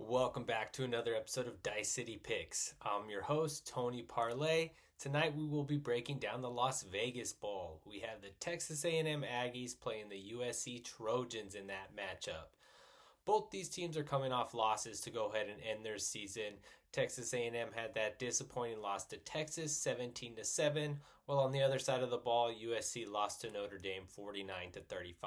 Welcome back to another episode of Dice City Picks. I'm your host, Tony Parlay. Tonight we will be breaking down the Las Vegas Bowl. We have the Texas A&M Aggies playing the USC Trojans in that matchup. Both these teams are coming off losses to go ahead and end their season. Texas A&M had that disappointing loss to Texas 17-7, while on the other side of the ball, USC lost to Notre Dame 49-35.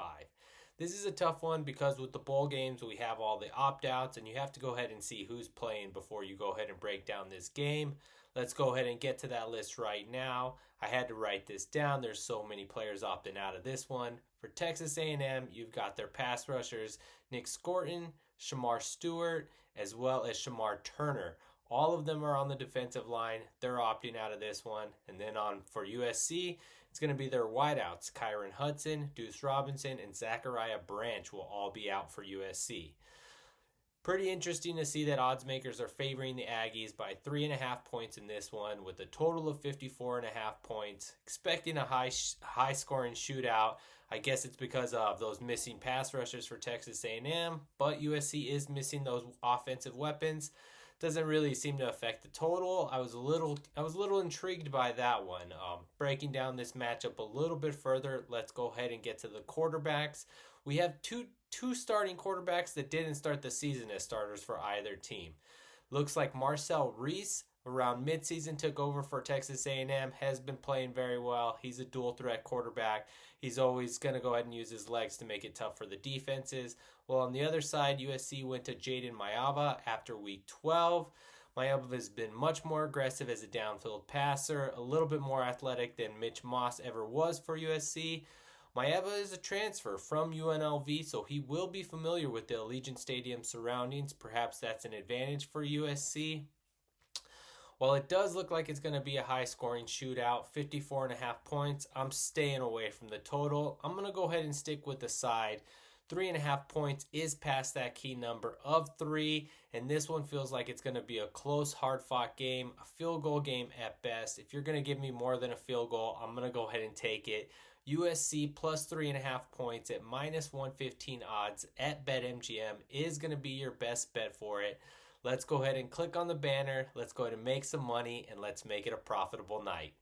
This is a tough one because with the bowl games, we have all the opt-outs, and you have to go ahead and see who's playing before you go ahead and break down this game. Let's go ahead and get to that list right now. I had to write this down. There's so many players opting out of this one. For Texas A&M, you've got their pass rushers, Nick Scorton, Shamar Stewart, as well as Shamar Turner. All of them are on the defensive line. They're opting out of this one. And then on for USC, it's going to be their wideouts. Kyron Hudson, Deuce Robinson, and Zachariah Branch will all be out for USC. Pretty interesting to see that odds makers are favoring the Aggies by 3.5 points in this one with a total of 54.5 points. Expecting a high scoring shootout. I guess it's because of those missing pass rushers for Texas A&M, but USC is missing those offensive weapons. Doesn't really seem to affect the total. I was a little intrigued by that one. Breaking down this matchup a little bit further, let's go ahead and get to the quarterbacks. We have two starting quarterbacks that didn't start the season as starters for either team. Looks like Marcel Reese around midseason took over for Texas A&M, has been playing very well. He's a dual threat quarterback. He's always going to go ahead and use his legs to make it tough for the defenses. Well, on the other side, USC went to Jaden Mayava after week 12. Mayava has been much more aggressive as a downfield passer, a little bit more athletic than Mitch Moss ever was for USC. Mayava is a transfer from UNLV, so he will be familiar with the Allegiant Stadium surroundings. Perhaps that's an advantage for USC. While it does look like it's going to be a high-scoring shootout, 54.5 points, I'm staying away from the total. I'm going to go ahead and stick with the side. 3.5 points is past that key number of 3, and this one feels like it's going to be a close, hard-fought game, a field goal game at best. If you're going to give me more than a field goal, I'm going to go ahead and take it. USC plus 3.5 points at minus 115 odds at BetMGM is going to be your best bet for it. Let's go ahead and click on the banner. Let's go ahead and make some money, and let's make it a profitable night.